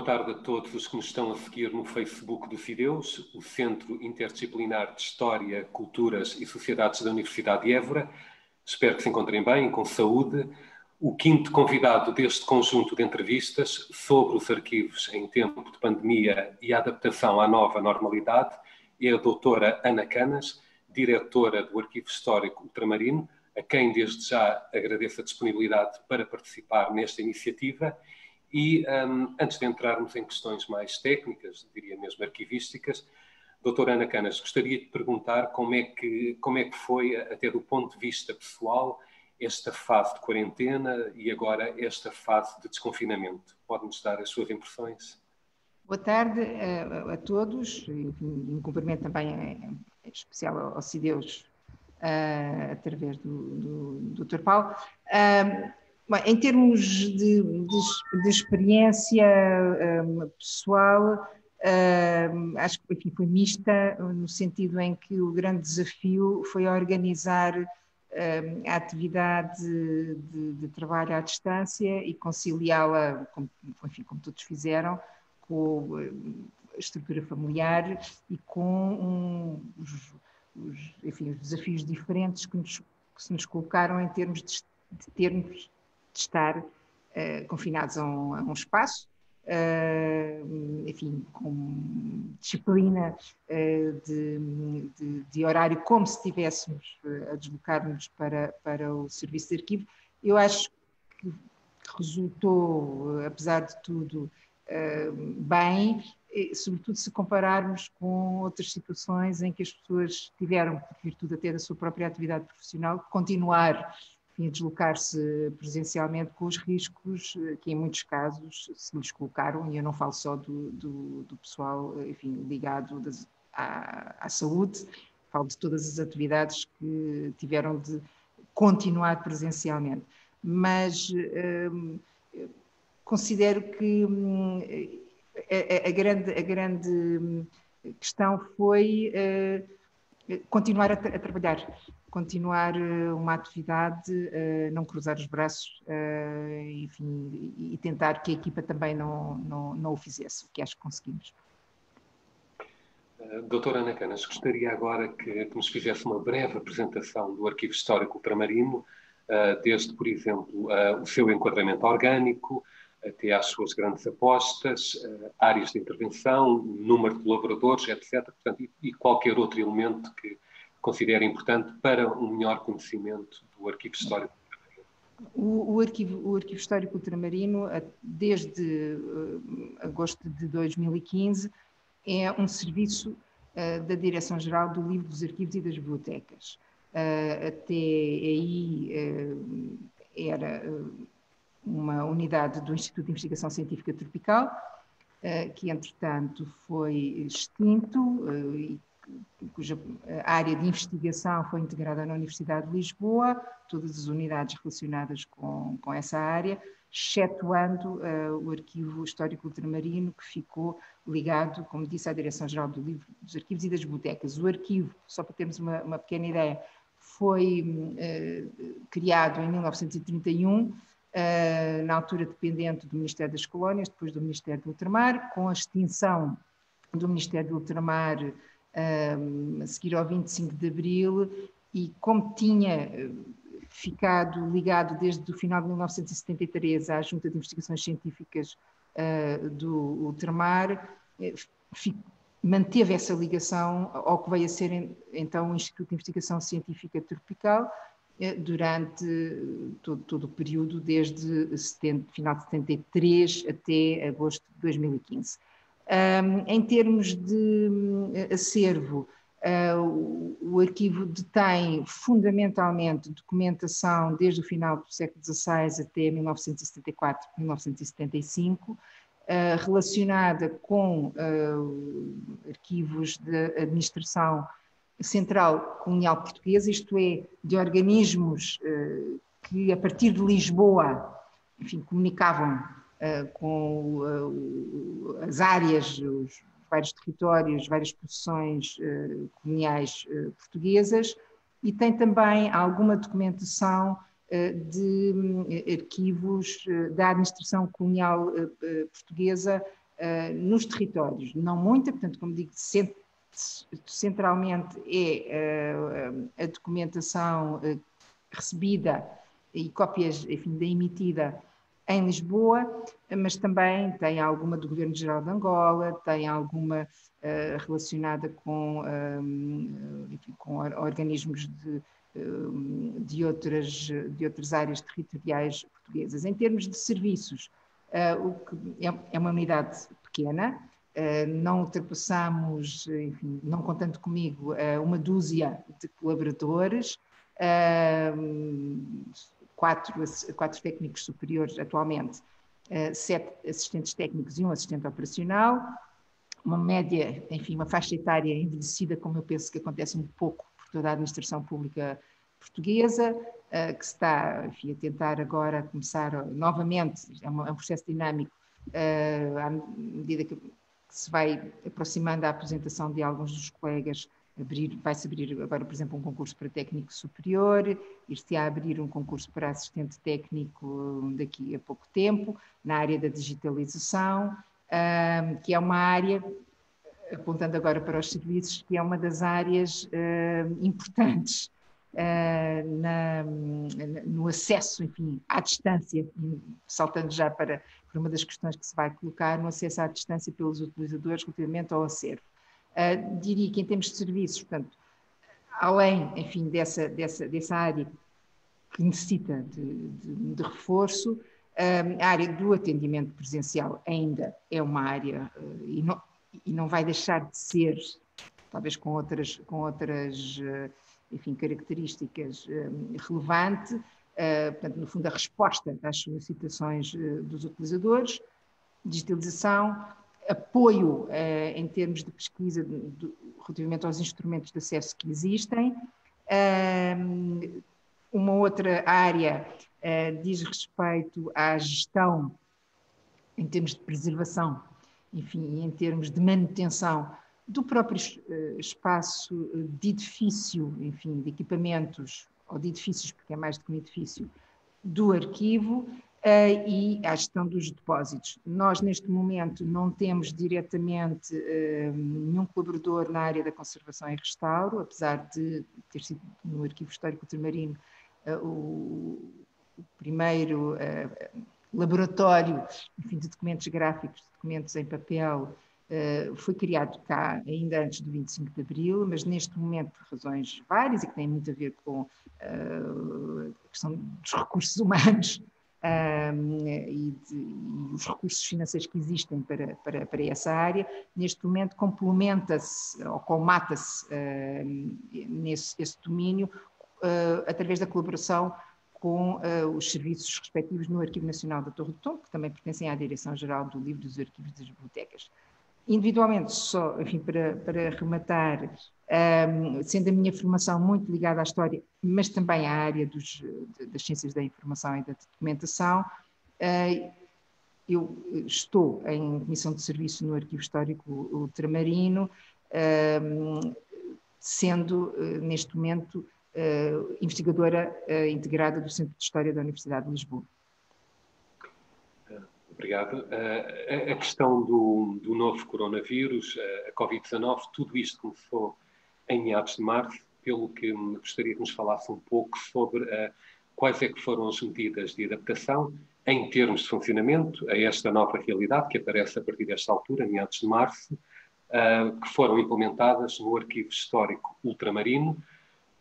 tarde a todos os que nos estão a seguir no Facebook do Fideus, o Centro Interdisciplinar de História, Culturas e Sociedades da Universidade de Évora. Espero que se encontrem bem, com saúde. O quinto convidado deste conjunto de entrevistas sobre os arquivos em tempo de pandemia e a adaptação à nova normalidade é a doutora Ana Canas, diretora do Arquivo Histórico Ultramarino, a quem desde já agradeço a disponibilidade para participar nesta iniciativa. E antes de entrarmos em questões mais técnicas, diria mesmo arquivísticas, doutora Ana Canas, gostaria de perguntar como é que foi, até do ponto de vista pessoal, esta fase de quarentena e agora esta fase de desconfinamento. Pode-nos dar as suas impressões? Boa tarde a todos, um cumprimento também em especial ao Fideus, através do Dr. Paulo. Bem, em termos de experiência pessoal, acho que aqui foi mista, no sentido em que o grande desafio foi organizar a atividade de trabalho à distância e conciliá-la, como todos fizeram, com a estrutura familiar e com os desafios diferentes que se nos colocaram em termos de termos de estar confinados a um espaço, com disciplina de horário, como se estivéssemos a deslocar-nos para o serviço de arquivo. Eu acho que resultou, apesar de tudo, bem, sobretudo se compararmos com outras situações em que as pessoas tiveram, por virtude até da sua própria atividade profissional, continuar a deslocar-se presencialmente com os riscos que em muitos casos se lhes colocaram, e eu não falo só do pessoal ligado à saúde, falo de todas as atividades que tiveram de continuar presencialmente. Mas considero que a grande questão foi continuar a trabalhar, continuar uma atividade, não cruzar os braços, e tentar que a equipa também não o fizesse, o que acho que conseguimos. Doutora Ana Canas, gostaria agora que nos fizesse uma breve apresentação do Arquivo Histórico Ultramarino, desde, por exemplo, o seu enquadramento orgânico, até às suas grandes apostas, áreas de intervenção, número de colaboradores, etc. Portanto, e qualquer outro elemento que considere importante para um melhor conhecimento do Arquivo Histórico Ultramarino. O Arquivo Histórico Ultramarino, desde agosto de 2015, é um serviço da Direção-Geral do Livro, dos Arquivos e das Bibliotecas. Até aí era uma unidade do Instituto de Investigação Científica Tropical, que entretanto foi extinto, cuja área de investigação foi integrada na Universidade de Lisboa, todas as unidades relacionadas com essa área, excetuando o Arquivo Histórico Ultramarino, que ficou ligado, como disse, à Direção-Geral do Livro, dos Arquivos e das Bibliotecas. O arquivo, só para termos uma pequena ideia, foi criado em 1931, na altura dependente do Ministério das Colónias, depois do Ministério do Ultramar, com a extinção do Ministério do Ultramar a seguir ao 25 de Abril, e como tinha ficado ligado desde o final de 1973 à Junta de Investigações Científicas do Ultramar, manteve essa ligação ao que veio a ser então o Instituto de Investigação Científica Tropical durante todo o período, desde final de 73 até agosto de 2015. Em termos de acervo, o arquivo detém fundamentalmente documentação desde o final do século XVI até 1974, 1975, relacionada com arquivos de administração central colonial portuguesa, isto é, de organismos que a partir de Lisboa, comunicavam com as áreas, os vários territórios, várias possessões coloniais portuguesas, e tem também alguma documentação de arquivos da administração colonial portuguesa nos territórios, não muita, portanto, como digo, centralmente é a documentação recebida e cópias, enfim, da emitida em Lisboa, mas também tem alguma do Governo Geral de Angola, tem alguma relacionada com, enfim, com organismos de outras áreas territoriais portuguesas. Em termos de serviços, o que é uma unidade pequena, não ultrapassamos, enfim, não contando comigo, uma dúzia de colaboradores, quatro técnicos superiores atualmente, 7 assistentes técnicos e um assistente operacional, uma média, enfim, uma faixa etária envelhecida, como eu penso que acontece um pouco por toda a administração pública portuguesa, que se está, enfim, a tentar agora começar novamente, é um processo dinâmico, à medida que se vai aproximando a aposentação de alguns dos colegas, vai-se abrir agora, por exemplo, um concurso para técnico superior, ir-se a abrir um concurso para assistente técnico daqui a pouco tempo, na área da digitalização, que é uma área, apontando agora para os serviços, que é uma das áreas importantes no acesso, enfim, à distância, saltando já para uma das questões que se vai colocar, no acesso à distância pelos utilizadores relativamente ao acervo. Diria que em termos de serviços, portanto, além, enfim, dessa área que necessita de reforço, a área do atendimento presencial ainda é uma área, e não vai deixar de ser, talvez com outras enfim, características relevante, portanto, no fundo, a resposta às solicitações dos utilizadores, digitalização, apoio em termos de pesquisa relativamente aos instrumentos de acesso que existem. Uma outra área diz respeito à gestão em termos de preservação, enfim, em termos de manutenção do próprio espaço de edifício, enfim, de equipamentos, ou de edifícios, porque é mais do que um edifício, do arquivo, e à gestão dos depósitos. Nós, neste momento, não temos diretamente nenhum colaborador na área da conservação e restauro, apesar de ter sido no Arquivo Histórico Ultramarino o primeiro laboratório, enfim, de documentos gráficos, de documentos em papel, foi criado cá ainda antes do 25 de Abril, mas neste momento, por razões várias e que têm muito a ver com a questão dos recursos humanos e os recursos financeiros que existem para essa área, neste momento complementa-se ou colmata-se esse domínio através da colaboração com os serviços respectivos no Arquivo Nacional da Torre do Tombo, que também pertencem à Direção-Geral do Livro e dos Arquivos das Bibliotecas. Individualmente, só, enfim, para rematar, sendo a minha formação muito ligada à história, mas também à área das ciências da informação e da documentação, eu estou em comissão de serviço no Arquivo Histórico Ultramarino, sendo, neste momento, investigadora integrada do Centro de História da Universidade de Lisboa. Obrigado. A questão do novo coronavírus, a Covid-19, tudo isto começou em meados de março, pelo que gostaria que nos falasse um pouco sobre quais é que foram as medidas de adaptação em termos de funcionamento a esta nova realidade que aparece a partir desta altura, meados de março, que foram implementadas no Arquivo Histórico Ultramarino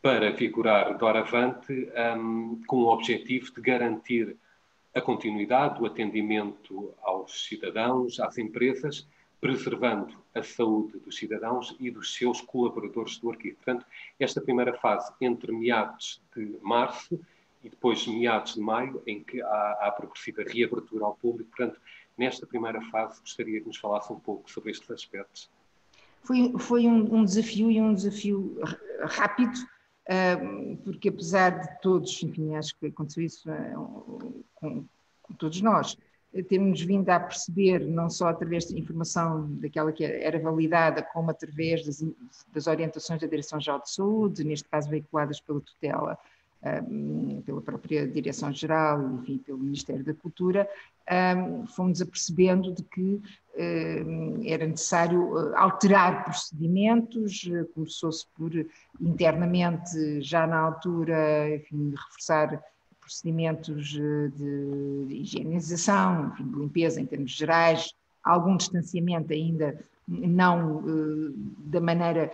para vigorar doravante com o objetivo de garantir a continuidade do atendimento aos cidadãos, às empresas, preservando a saúde dos cidadãos e dos seus colaboradores do arquivo. Portanto, esta primeira fase, entre meados de março e depois meados de maio, em que há a progressiva reabertura ao público. Portanto, nesta primeira fase, gostaria que nos falasse um pouco sobre estes aspectos. Foi um desafio, e um desafio rápido, porque apesar de todos, enfim, acho que aconteceu isso com todos nós, temos vindo a perceber, não só através de informação daquela que era validada, como através das orientações da Direção-Geral de Saúde, neste caso veiculadas pela tutela pela própria Direção-Geral, enfim, pelo Ministério da Cultura, fomos apercebendo de que era necessário alterar procedimentos. Começou-se por, internamente, já na altura, enfim, reforçar procedimentos de higienização, enfim, de limpeza em termos gerais, algum distanciamento ainda não da maneira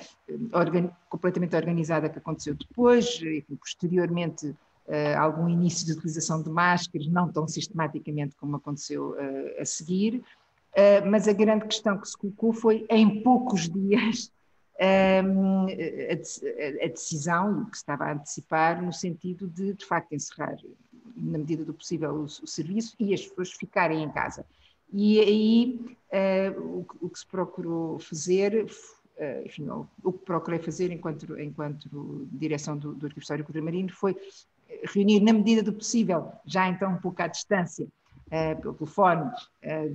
completamente organizada que aconteceu depois, enfim, posteriormente algum início de utilização de máscaras, não tão sistematicamente como aconteceu a seguir, mas a grande questão que se colocou foi, em poucos dias, a decisão, e o que se estava a antecipar, no sentido de facto, encerrar, na medida do possível, o serviço e as pessoas ficarem em casa. E aí o que se procurou fazer, enfim, o que procurei fazer enquanto direção do Arquivo Histórico Ultramarino foi reunir, na medida do possível, já então um pouco à distância, pelo telefone,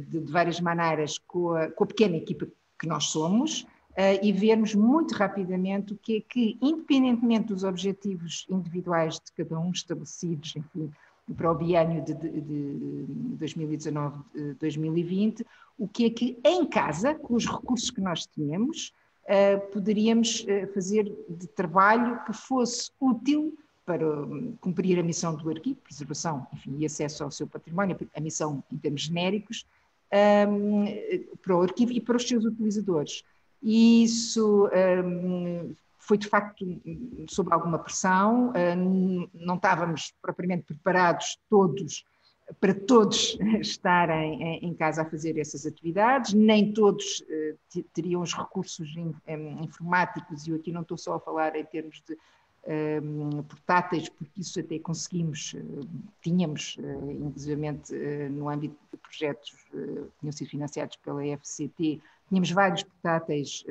de várias maneiras, com a pequena equipa que nós somos, e vermos muito rapidamente o que é que, independentemente dos objetivos individuais de cada um estabelecidos, enfim, para o biênio de 2019-2020, o que é que em casa, com os recursos que nós tínhamos, poderíamos fazer de trabalho que fosse útil para cumprir a missão do arquivo, preservação, enfim, e acesso ao seu património, a missão em termos genéricos, para o arquivo e para os seus utilizadores. E isso foi, de facto, sob alguma pressão, não estávamos propriamente preparados para todos estarem em casa a fazer essas atividades, nem todos teriam os recursos informáticos, e eu aqui não estou só a falar em termos de portáteis, porque isso até tínhamos, inclusivamente no âmbito de projetos que tinham sido financiados pela FCT, tínhamos vários portáteis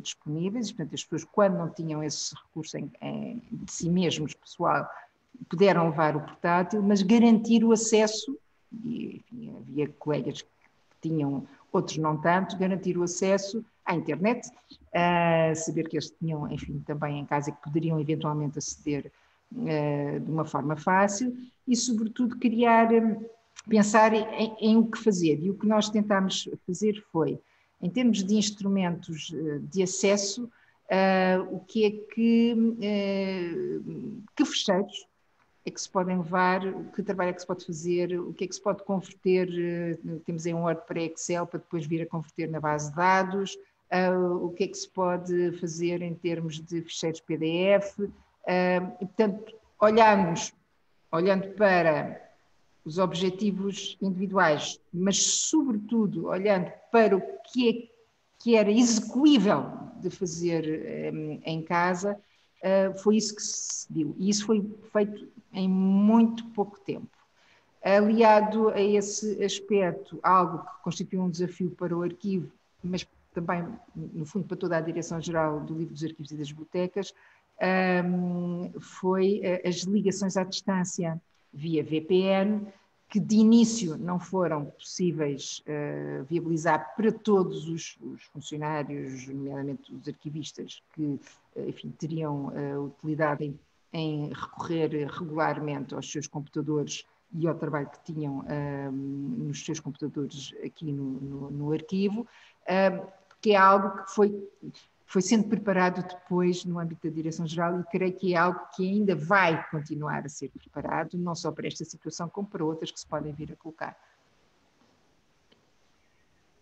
disponíveis, e, portanto, as pessoas, quando não tinham esse recurso de si mesmos, pessoal, puderam levar o portátil, mas garantir o acesso, e enfim, havia colegas que tinham, outros não tanto, garantir o acesso à internet, saber que eles tinham, enfim, também em casa, que poderiam eventualmente aceder de uma forma fácil, e, sobretudo, pensar em o que fazer. E o que nós tentámos fazer foi, em termos de instrumentos de acesso, o que é que fecheiros é que se podem levar, que trabalho é que se pode fazer, o que é que se pode converter, temos em Word para Excel para depois vir a converter na base de dados, o que é que se pode fazer em termos de ficheiros PDF, e, portanto, olhando para os objetivos individuais, mas, sobretudo, olhando para o que era execuível de fazer em casa, foi isso que se deu. E isso foi feito em muito pouco tempo. Aliado a esse aspecto, algo que constituiu um desafio para o arquivo, mas também, no fundo, para toda a Direção-Geral do Livro dos Arquivos e das Bibliotecas, foi as ligações à distância via VPN, que de início não foram possíveis viabilizar para todos os funcionários, nomeadamente os arquivistas, que, enfim, teriam utilidade em recorrer regularmente aos seus computadores e ao trabalho que tinham nos seus computadores aqui no arquivo, que é algo que foi sendo preparado depois no âmbito da Direção-Geral, e creio que é algo que ainda vai continuar a ser preparado, não só para esta situação, como para outras que se podem vir a colocar.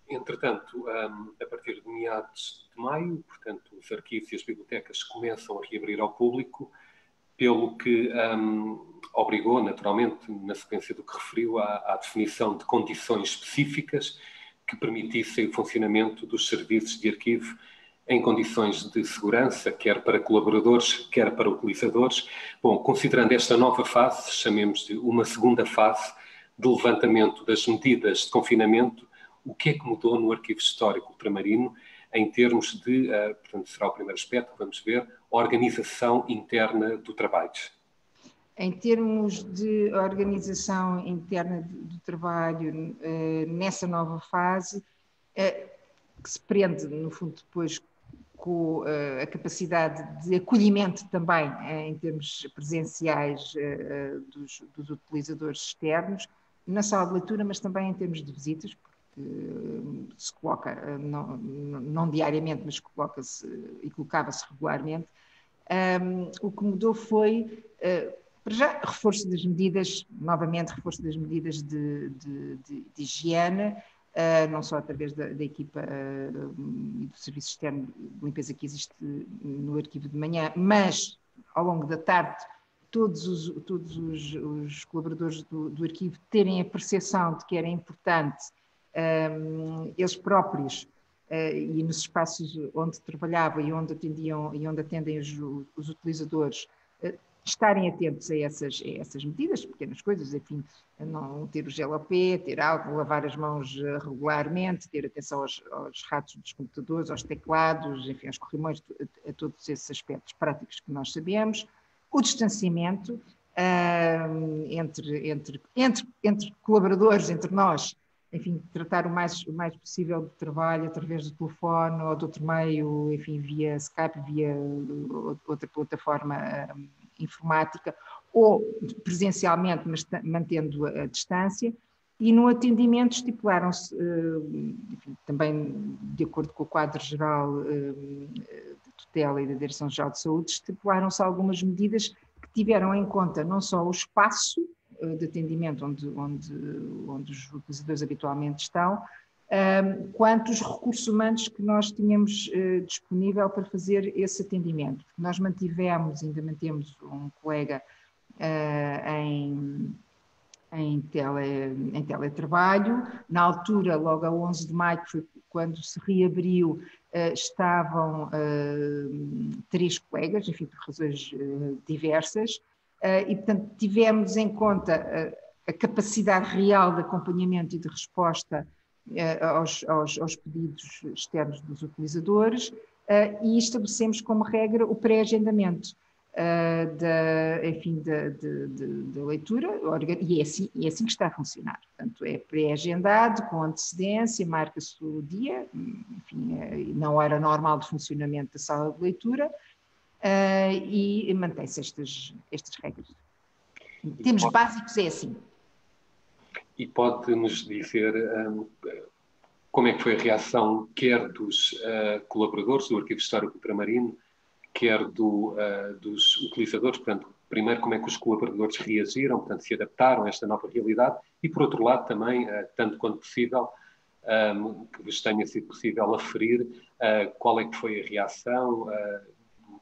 Entretanto, a partir de meados de maio, portanto, os arquivos e as bibliotecas começam a reabrir ao público, pelo que obrigou, naturalmente, na sequência do que referiu, à definição de condições específicas que permitissem o funcionamento dos serviços de arquivo em condições de segurança, quer para colaboradores, quer para utilizadores. Bom, considerando esta nova fase, chamemos de uma segunda fase de levantamento das medidas de confinamento, o que é que mudou no Arquivo Histórico Ultramarino em termos de, portanto, será o primeiro aspecto que vamos ver, organização interna do trabalho? Em termos de organização interna do trabalho, nessa nova fase, que se prende, no fundo, depois com a capacidade de acolhimento também, em termos presenciais, dos utilizadores externos, na sala de leitura, mas também em termos de visitas, porque se coloca, não diariamente, mas coloca-se e colocava-se regularmente. O que mudou foi, para já, reforço das medidas, novamente, reforço das medidas de higiene, não só através da equipa e do serviço externo de limpeza que existe no arquivo de manhã, mas ao longo da tarde todos os colaboradores do arquivo terem a percepção de que era importante eles próprios e nos espaços onde trabalhava e onde atendiam e onde atendem os utilizadores estarem atentos a essas medidas, pequenas coisas, enfim, não ter o gel ao pé, ter álcool, lavar as mãos regularmente, ter atenção aos ratos dos computadores, aos teclados, enfim, aos corrimões, a todos esses aspectos práticos que nós sabemos. O distanciamento entre colaboradores, entre nós, enfim, tratar o mais possível do trabalho através do telefone ou de outro meio, enfim, via Skype, via outra plataforma informática, ou presencialmente, mas mantendo a distância. E no atendimento estipularam-se, também de acordo com o quadro geral de tutela e da Direção-Geral de Saúde, estipularam-se algumas medidas que tiveram em conta não só o espaço de atendimento onde os utilizadores habitualmente estão, quanto os recursos humanos que nós tínhamos disponível para fazer esse atendimento. Nós ainda mantemos um colega em teletrabalho. Na altura, logo a 11 de maio, que foi quando se reabriu, estavam 3 colegas, enfim, por razões diversas, e, portanto, tivemos em conta a capacidade real de acompanhamento e de resposta aos pedidos externos dos utilizadores, e estabelecemos como regra o pré-agendamento da leitura, e é assim que está a funcionar. Portanto, é pré-agendado, com antecedência, marca-se o dia, enfim, na hora normal de funcionamento da sala de leitura, e mantém-se estas regras. Em termos básicos é assim. E pode-nos dizer como é que foi a reação, quer dos colaboradores do Arquivo Histórico Ultramarino, quer dos utilizadores, portanto, primeiro como é que os colaboradores reagiram, portanto, se adaptaram a esta nova realidade, e por outro lado também, tanto quanto possível, que vos tenha sido possível aferir, qual é que foi a reação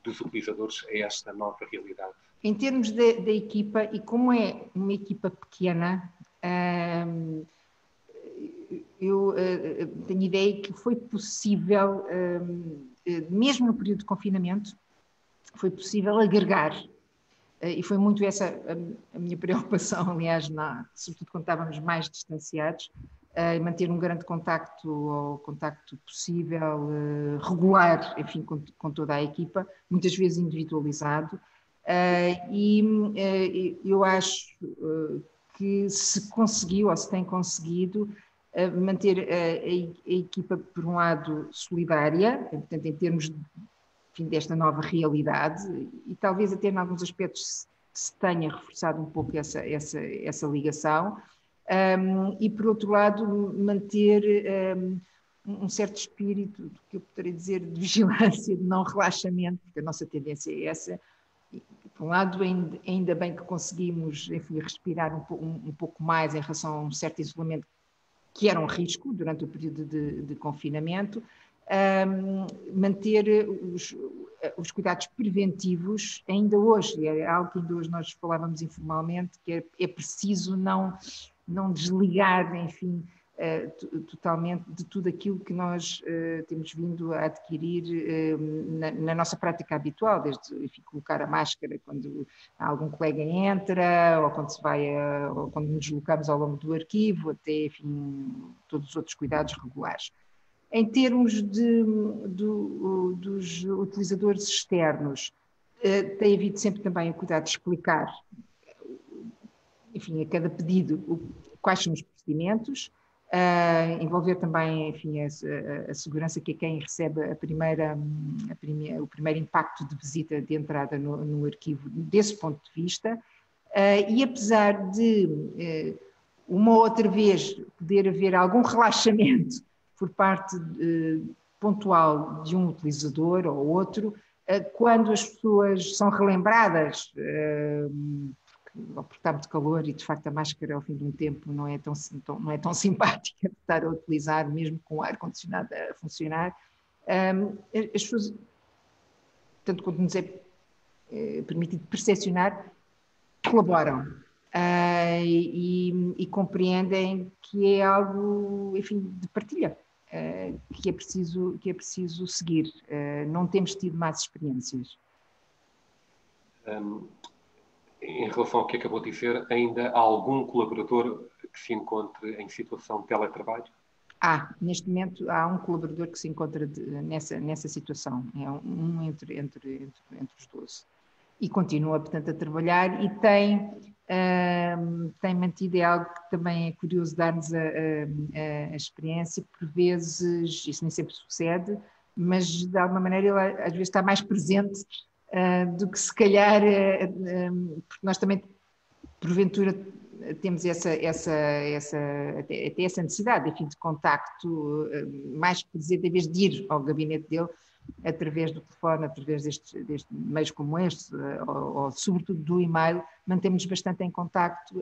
dos utilizadores a esta nova realidade. Em termos da equipa, e como é uma equipa pequena, eu tenho ideia que foi possível, mesmo no período de confinamento, foi possível agregar, e foi muito essa a minha preocupação, aliás, sobretudo quando estávamos mais distanciados, manter um grande contacto possível, regular, enfim, com toda a equipa, muitas vezes individualizado, e eu acho que se conseguiu, ou se tem conseguido, manter a equipa, por um lado, solidária, portanto, em termos desta nova realidade, e talvez até em alguns aspectos se tenha reforçado um pouco essa ligação, e, por outro lado, manter um certo espírito, que eu poderia dizer, de vigilância, de não relaxamento, porque a nossa tendência é essa. Por um lado, ainda bem que conseguimos, enfim, respirar um pouco mais em relação a um certo isolamento que era um risco durante o período de confinamento, manter os cuidados preventivos ainda hoje, é algo que ainda hoje nós falávamos informalmente, que é preciso não desligar, enfim, totalmente de tudo aquilo que nós temos vindo a adquirir na nossa prática habitual, desde, enfim, colocar a máscara quando algum colega entra, ou quando ou quando nos deslocamos ao longo do arquivo, até, enfim, todos os outros cuidados regulares. Em termos dos utilizadores externos, tem havido sempre também o cuidado de explicar, enfim, a cada pedido quais são os procedimentos, envolver também, enfim, a segurança, que é quem recebe o primeiro impacto de visita, de entrada no arquivo, desse ponto de vista. E apesar de, uma ou outra vez, poder haver algum relaxamento por parte pontual de um utilizador ou outro, quando as pessoas são relembradas, ou porque está muito calor e de facto a máscara ao fim de um tempo não é tão simpática de estar a utilizar, mesmo com o ar-condicionado a funcionar, as pessoas, tanto quanto nos é permitido percepcionar, colaboram e compreendem que é algo, enfim, de partilha, que é preciso seguir. Não temos tido más experiências. Em relação ao que acabou de dizer, ainda há algum colaborador que se encontre em situação de teletrabalho? Neste momento há um colaborador que se encontra nessa situação, é um entre os 12. E continua, portanto, a trabalhar e tem mantido, é algo que também é curioso dar-nos a experiência, por vezes, isso nem sempre sucede, mas de alguma maneira ele às vezes está mais presente do que se calhar, porque nós também, porventura, temos até essa necessidade, enfim, de contacto mais presente, em vez de ir ao gabinete dele, através do telefone, através destes meios como este, ou sobretudo do e-mail, mantemos-nos bastante em contacto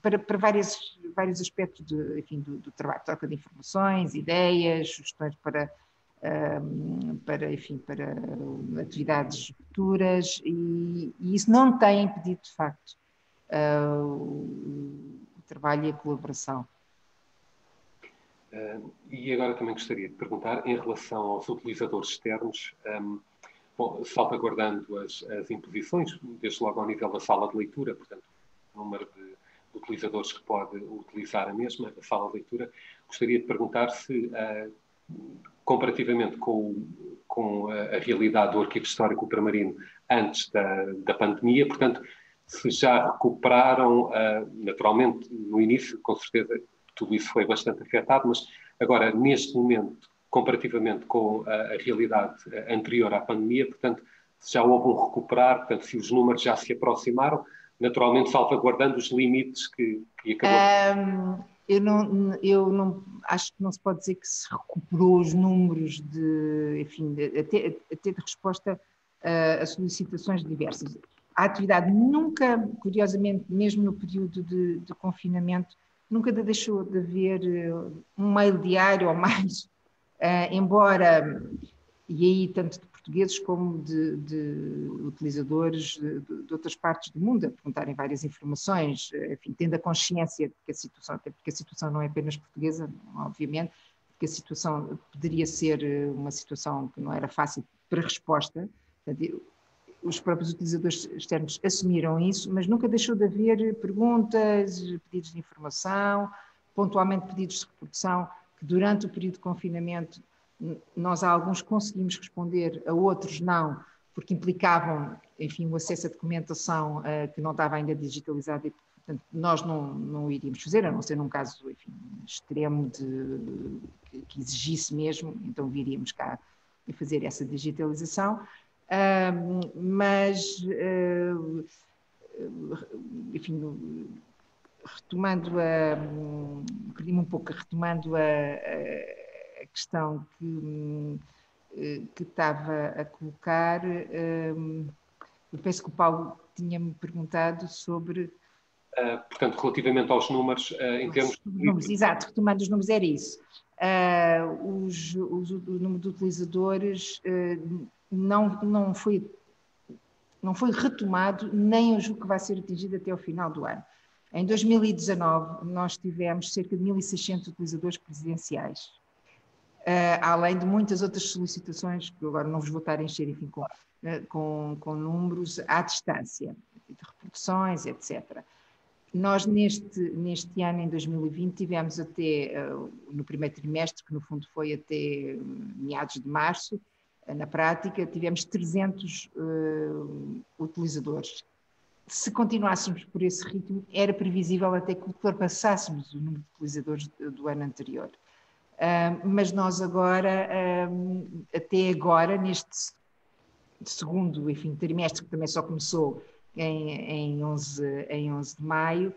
para vários aspectos do trabalho, troca de informações, ideias, sugestões para atividades futuras, e isso não tem impedido, de facto, o trabalho e a colaboração. E agora também gostaria de perguntar, em relação aos utilizadores externos, salvaguardando as imposições, desde logo ao nível da sala de leitura, portanto, o número de utilizadores que pode utilizar a mesma, a sala de leitura, gostaria de perguntar se, comparativamente com a realidade do Arquivo Histórico Ultramarino antes da pandemia, portanto, se já recuperaram, naturalmente, no início, com certeza, tudo isso foi bastante afetado, mas agora, neste momento, comparativamente com a realidade anterior à pandemia, portanto, se já houve um recuperar, portanto, se os números já se aproximaram, naturalmente salvaguardando os limites que acabou. Eu não acho que não se pode dizer que se recuperou os números até de resposta a solicitações diversas. A atividade nunca, curiosamente, mesmo no período de confinamento, nunca deixou de haver um mail diário ou mais, embora, e aí tanto de portugueses como de utilizadores de outras partes do mundo, a perguntarem várias informações, enfim, tendo a consciência de que até porque a situação não é apenas portuguesa, obviamente, que a situação poderia ser uma situação que não era fácil para resposta. Portanto, os próprios utilizadores externos assumiram isso, mas nunca deixou de haver perguntas, pedidos de informação, pontualmente pedidos de reprodução, que durante o período de confinamento nós a alguns conseguimos responder, a outros não, porque implicavam, enfim, o acesso à documentação que não estava ainda digitalizada e, portanto, nós não iríamos fazer, a não ser num caso, enfim, extremo que exigisse mesmo, então viríamos cá a fazer essa digitalização. Mas, enfim, perdi-me um pouco, retomando a questão que estava a colocar, eu penso que o Paulo tinha-me perguntado sobre... portanto, relativamente aos números, em termos... Números, exato, retomando os números, era isso. O número de utilizadores não foi retomado, nem eu julgo que vai ser atingido até ao final do ano. Em 2019, nós tivemos cerca de 1.600 utilizadores presidenciais, além de muitas outras solicitações, que agora não vos vou estar a encher, enfim, com números à distância, de reproduções, etc. Nós, neste ano, em 2020, tivemos até, no primeiro trimestre, que no fundo foi até meados de março, na prática, tivemos 300 utilizadores. se continuássemos por esse ritmo, era previsível até que ultrapassássemos o número de utilizadores do ano anterior. Mas nós agora, até agora, neste segundo, enfim, trimestre, que também só começou em 11 de maio,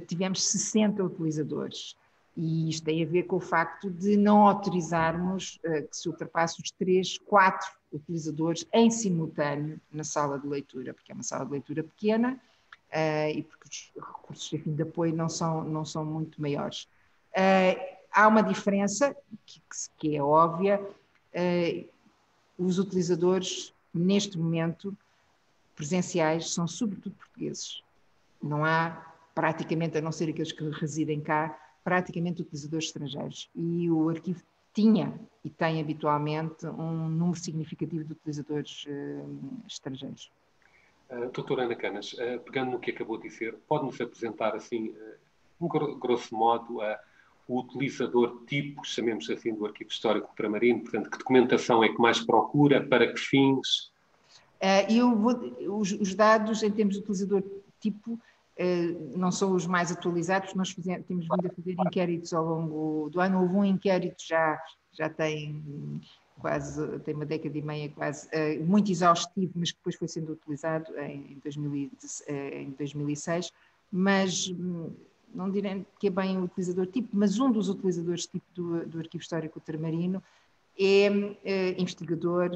tivemos 60 utilizadores. E isto tem a ver com o facto de não autorizarmos que se ultrapasse os 3, 4 utilizadores em simultâneo na sala de leitura, porque é uma sala de leitura pequena e porque os recursos, enfim, de apoio não são muito maiores. Há uma diferença que é óbvia. Os utilizadores, neste momento, presenciais, são sobretudo portugueses. Não há, praticamente, a não ser aqueles que residem cá, praticamente utilizadores estrangeiros. E o arquivo tinha e tem habitualmente um número significativo de utilizadores estrangeiros. Doutora Ana Canas, pegando no que acabou de dizer, pode-nos apresentar, assim, grosso modo, o utilizador tipo, chamemos assim, do Arquivo Histórico Ultramarino? Portanto, que documentação é que mais procura, para que fins? Os dados, em termos de utilizador tipo, não são os mais atualizados. Nós temos vindo a fazer inquéritos ao longo do ano. Houve um inquérito já tem quase, tem uma década e meia quase, muito exaustivo, mas que depois foi sendo utilizado em 2006, mas não direi que é bem o utilizador tipo, mas um dos utilizadores tipo do Arquivo Histórico Ultramarino é investigador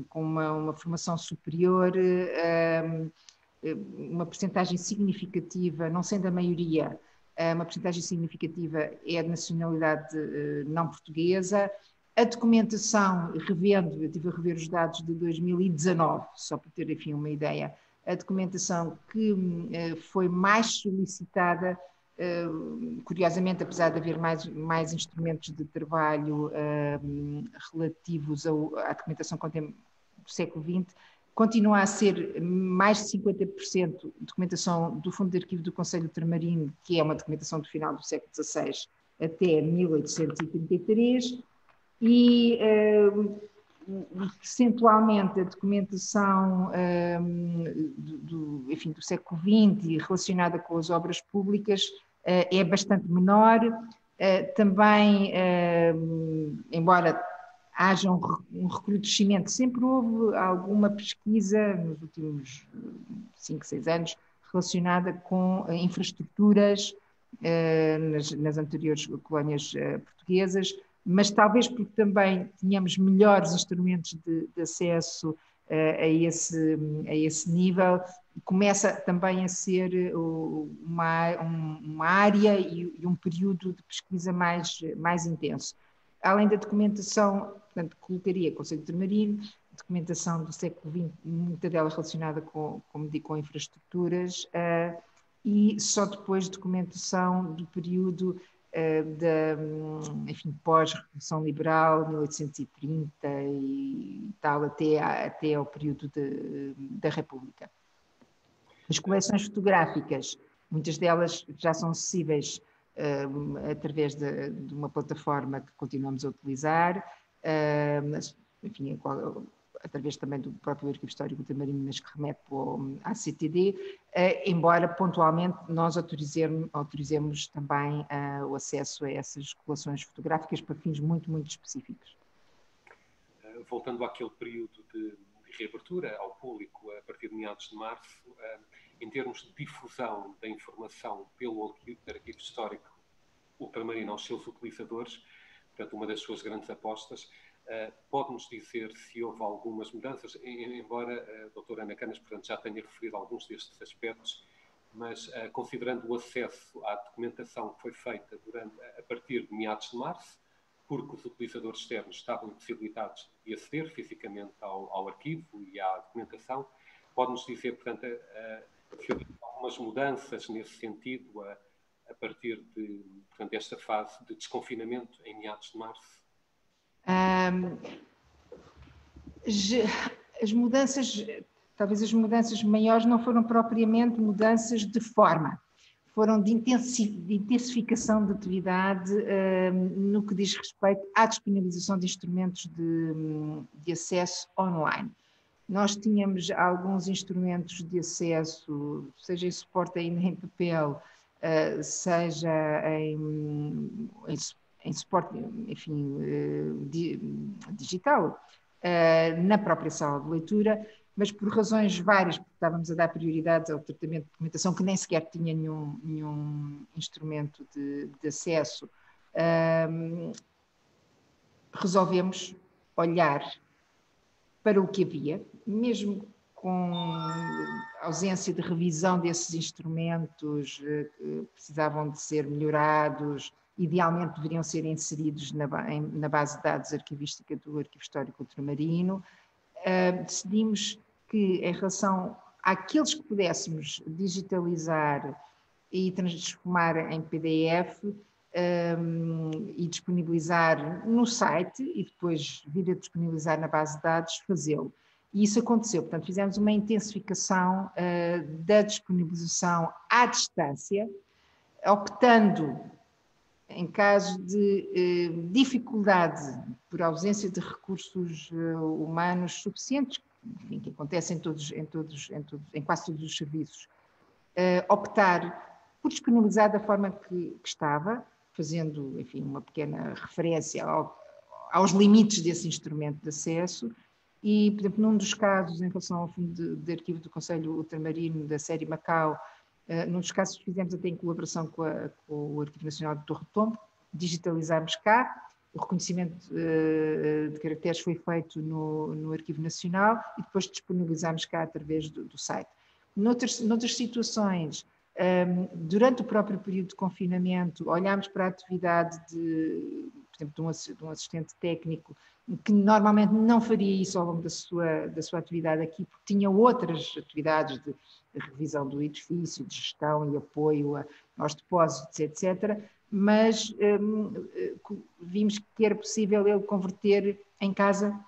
com uma formação superior, uma percentagem significativa, não sendo a maioria, uma percentagem significativa é de nacionalidade não portuguesa. A documentação, eu estive a rever os dados de 2019, só para ter, enfim, uma ideia, a documentação que foi mais solicitada, curiosamente, apesar de haver mais instrumentos de trabalho relativos à documentação do século XX, continua a ser mais de 50% documentação do Fundo de Arquivo do Conselho Ultramarino, que é uma documentação do final do século XVI até 1833, e percentualmente a documentação enfim, do século XX relacionada com as obras públicas é bastante menor. Também, embora haja um recrudescimento, sempre houve alguma pesquisa nos últimos 5, 6 anos relacionada com infraestruturas nas anteriores colónias portuguesas, mas talvez porque também tínhamos melhores instrumentos de acesso a esse nível, começa também a ser uma área e um período de pesquisa mais intenso. Além da documentação, portanto, colocaria Conselho Ultramarino, documentação do século XX, muita dela relacionada como digo, com infraestruturas, e só depois documentação do período enfim, pós-Revolução Liberal, 1830 e tal, até ao período da República. As coleções fotográficas, muitas delas já são acessíveis através de uma plataforma que continuamos a utilizar, enfim, através também do próprio Arquivo Histórico Ultramarino, mas que remete à CTD, embora pontualmente nós autorizemos também o acesso a essas coleções fotográficas para fins muito, muito específicos. Voltando àquele período de reabertura ao público a partir de meados de março, em termos de difusão da informação pelo Arquivo Histórico Ultramarino aos seus utilizadores, portanto, uma das suas grandes apostas, pode-nos dizer se houve algumas mudanças, embora a doutora Ana Canas, portanto, já tenha referido alguns destes aspectos, mas considerando o acesso à documentação que foi feita a partir de meados de março, porque os utilizadores externos estavam impossibilitados de aceder fisicamente ao arquivo e à documentação, pode-nos dizer, portanto, se houve algumas mudanças nesse sentido a partir de, portanto, esta fase de desconfinamento em meados de março? Talvez as mudanças maiores não foram propriamente mudanças de forma, foram de intensificação de atividade no que diz respeito à disponibilização de instrumentos de acesso online. Nós tínhamos alguns instrumentos de acesso, seja em suporte ainda em papel, seja em suporte, enfim, digital, na própria sala de leitura, mas por razões várias, porque estávamos a dar prioridade ao tratamento de documentação, que nem sequer tinha nenhum instrumento de acesso, resolvemos olhar para o que havia, mesmo com ausência de revisão desses instrumentos, que precisavam de ser melhorados, idealmente deveriam ser inseridos na base de dados arquivística do Arquivo Histórico Ultramarino. Decidimos que, em relação àqueles que pudéssemos digitalizar e transformar em PDF, e disponibilizar no site e depois vir a disponibilizar na base de dados, fazê-lo. E isso aconteceu. Portanto, fizemos uma intensificação da disponibilização à distância, optando, em caso de dificuldade por ausência de recursos humanos suficientes, enfim, que acontece em quase todos os serviços, optar por disponibilizar da forma que estava, fazendo, enfim, uma pequena referência aos limites desse instrumento de acesso. E, por exemplo, num dos casos, em relação ao Fundo de Arquivo do Conselho Ultramarino da série Macau, num dos casos que fizemos até em colaboração com o Arquivo Nacional de Torre Tombo, digitalizámos cá, o reconhecimento de caracteres foi feito no Arquivo Nacional e depois disponibilizámos cá através do site. Noutras situações, durante o próprio período de confinamento, olhámos para a atividade por exemplo, de um assistente técnico que normalmente não faria isso ao longo da sua atividade aqui, porque tinha outras atividades de revisão do edifício, de gestão e apoio aos depósitos, etc. Mas vimos que era possível ele converter em casa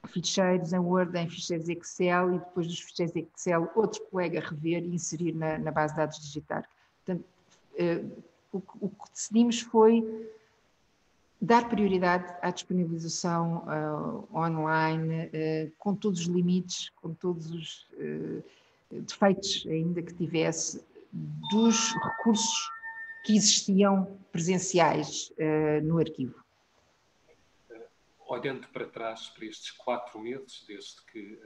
ficheiros em Word, em ficheiros Excel, e depois dos ficheiros Excel outro colega rever e inserir na base de dados digital. Portanto, o que decidimos foi dar prioridade à disponibilização online, com todos os limites, com todos os defeitos ainda que tivesse, dos recursos que existiam presenciais no arquivo. Olhando para trás, para estes 4 meses, desde que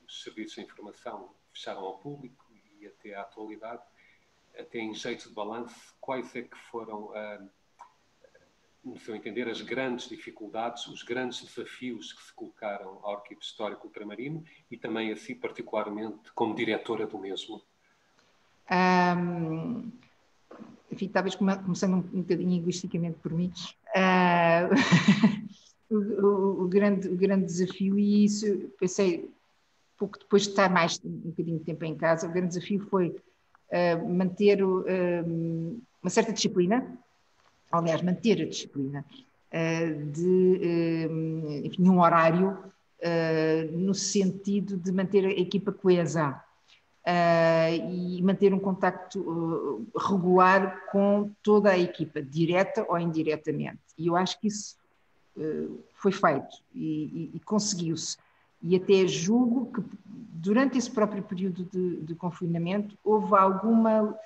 os serviços de informação fecharam ao público e até à atualidade, até em jeito de balanço, quais é que foram, no seu entender, as grandes dificuldades, os grandes desafios que se colocaram ao Arquivo Histórico Ultramarino e também a si particularmente como diretora do mesmo? Enfim, talvez começando um bocadinho egoisticamente por mim, o grande desafio, e isso pensei pouco depois de estar mais um bocadinho de tempo em casa, o grande desafio foi manter uma certa disciplina, aliás, manter a disciplina enfim, um horário no sentido de manter a equipa coesa e manter um contacto regular com toda a equipa, direta ou indiretamente. E eu acho que isso foi feito e conseguiu-se. E até julgo que durante esse próprio período de confinamento houve alguma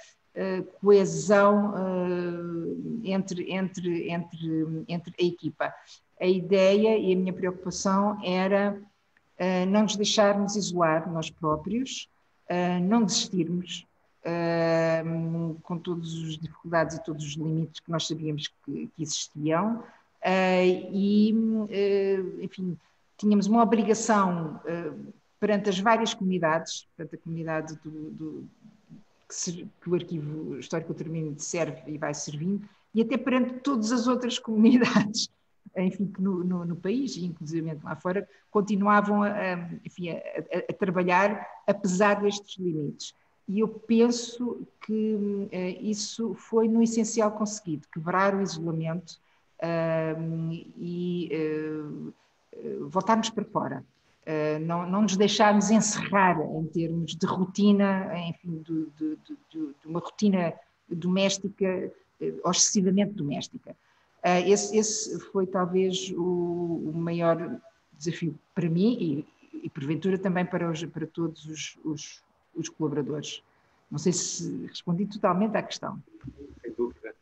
coesão entre a equipa. A ideia e a minha preocupação era não nos deixarmos isolar nós próprios, não desistirmos, com todas as dificuldades e todos os limites que nós sabíamos que existiam, enfim, tínhamos uma obrigação perante as várias comunidades, perante a comunidade que o Arquivo Histórico Ultramarino serve e vai servindo, e até perante todas as outras comunidades, enfim, que no país, e inclusive lá fora, continuavam a trabalhar apesar destes limites. E eu penso que isso foi no essencial conseguido, quebrar o isolamento e voltarmos para fora. Não nos deixarmos encerrar em termos de rotina, enfim, de uma rotina doméstica, ou excessivamente doméstica. Esse foi talvez o maior desafio para mim, e e porventura também para todos os colaboradores. Não sei se respondi totalmente à questão. Sem dúvida.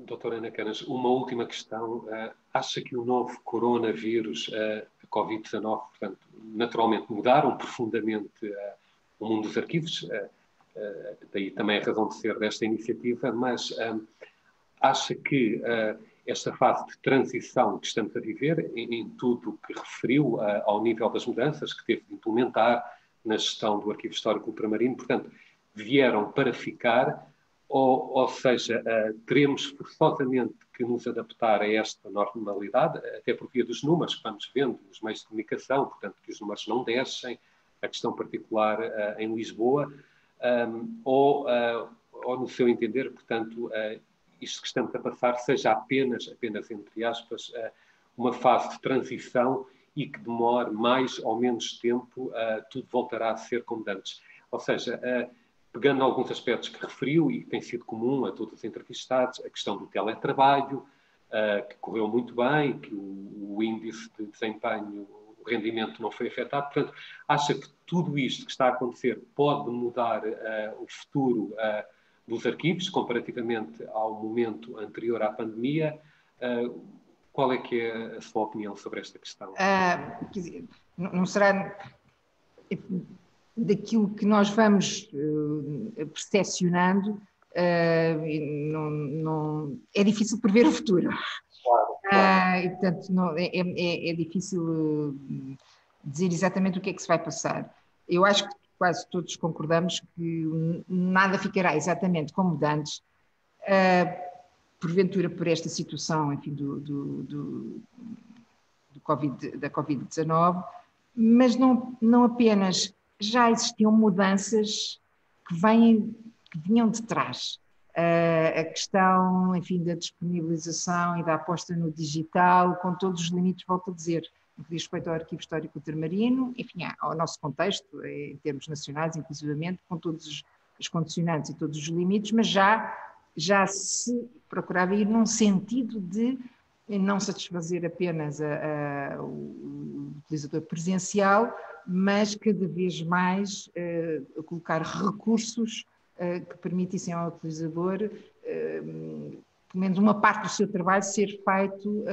Doutora Ana Canas, uma última questão. Acha que o novo coronavírus, a Covid-19, portanto, naturalmente mudaram profundamente o mundo dos arquivos, daí também a razão de ser desta iniciativa, mas acha que esta fase de transição que estamos a viver, em tudo o que referiu ao nível das mudanças que teve de implementar na gestão do Arquivo Histórico Ultramarino, portanto, vieram para ficar, ou seja, teremos forçosamente que nos adaptar a esta normalidade, até por via dos números que vamos vendo nos meios de comunicação, portanto, que os números não descem, a questão particular em Lisboa, ou no seu entender, portanto, isto que estamos a passar seja apenas entre aspas, uma fase de transição e que demore mais ou menos tempo, tudo voltará a ser como antes. Ou seja, pegando alguns aspectos que referiu e que tem sido comum a todos os entrevistados, a questão do teletrabalho, que correu muito bem, que o índice de desempenho, o rendimento não foi afetado. Portanto, acha que tudo isto que está a acontecer pode mudar o futuro dos arquivos, comparativamente ao momento anterior à pandemia? Qual é que é a sua opinião sobre esta questão? Quer dizer, não será daquilo que nós vamos percepcionando, é difícil prever o futuro. Claro. E, portanto, é difícil dizer exatamente o que é que se vai passar. Eu acho que quase todos concordamos que nada ficará exatamente como de antes, porventura por esta situação, enfim, da Covid-19, mas não apenas. Já existiam mudanças que vinham de trás. A questão, enfim, da disponibilização e da aposta no digital, com todos os limites, volto a dizer, no que diz respeito ao Arquivo Histórico Ultramarino, enfim, ao nosso contexto, em termos nacionais, inclusivamente, com todos os condicionantes e todos os limites, mas já se procurava ir num sentido de não satisfazer apenas o utilizador presencial, mas cada vez mais colocar recursos que permitissem ao utilizador, pelo menos uma parte do seu trabalho, ser feito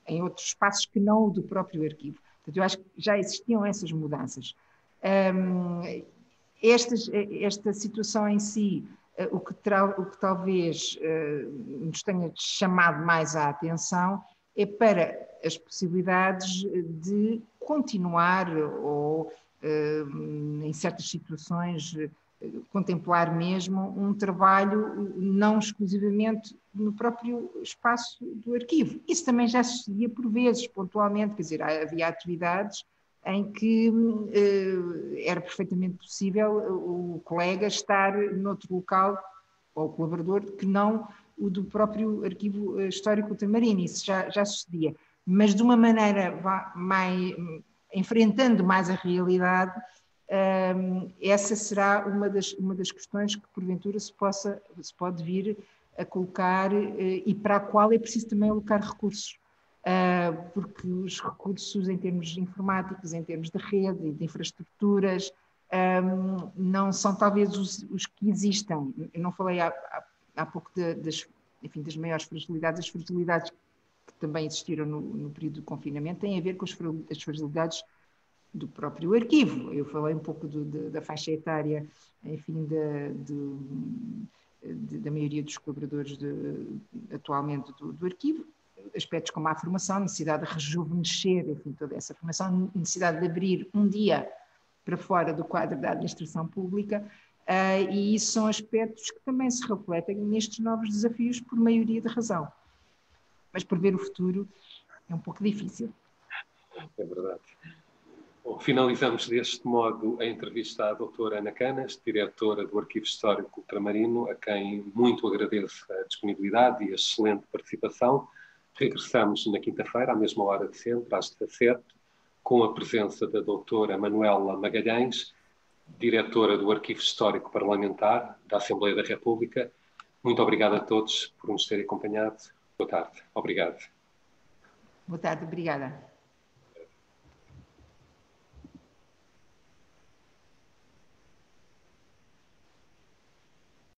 em outros espaços que não o do próprio arquivo. Portanto, eu acho que já existiam essas mudanças. Esta situação em si, o que talvez nos tenha chamado mais a atenção é para as possibilidades de continuar ou, em certas situações, contemplar mesmo um trabalho não exclusivamente no próprio espaço do arquivo. Isso também já sucedia por vezes, pontualmente, quer dizer, havia atividades em que era perfeitamente possível o colega estar noutro local, ou o colaborador, que não o do próprio Arquivo Histórico Ultramarino. Isso já sucedia. Mas de uma maneira enfrentando mais a realidade, essa será uma das questões que porventura se pode vir a colocar e para a qual é preciso também alocar recursos, porque os recursos em termos informáticos, em termos de rede e de infraestruturas, não são talvez os que existem. Eu não falei há pouco das maiores fragilidades. As fragilidades que também existiram no período de confinamento têm a ver com as fragilidades do próprio arquivo. Eu falei um pouco da faixa etária, enfim, da maioria dos colaboradores atualmente do arquivo, aspectos como a formação, necessidade de rejuvenescer, enfim, toda essa formação, necessidade de abrir um dia para fora do quadro da administração pública, e isso são aspectos que também se refletem nestes novos desafios por maioria de razão. Mas prever o futuro é um pouco difícil. É verdade. Bom, finalizamos deste modo a entrevista à doutora Ana Canas, diretora do Arquivo Histórico Ultramarino, a quem muito agradeço a disponibilidade e a excelente participação. Regressamos na quinta-feira, à mesma hora de sempre, às 17h, com a presença da doutora Manuela Magalhães, diretora do Arquivo Histórico Parlamentar da Assembleia da República. Muito obrigado a todos por nos terem acompanhado. Boa tarde. Obrigado. Boa tarde. Obrigada.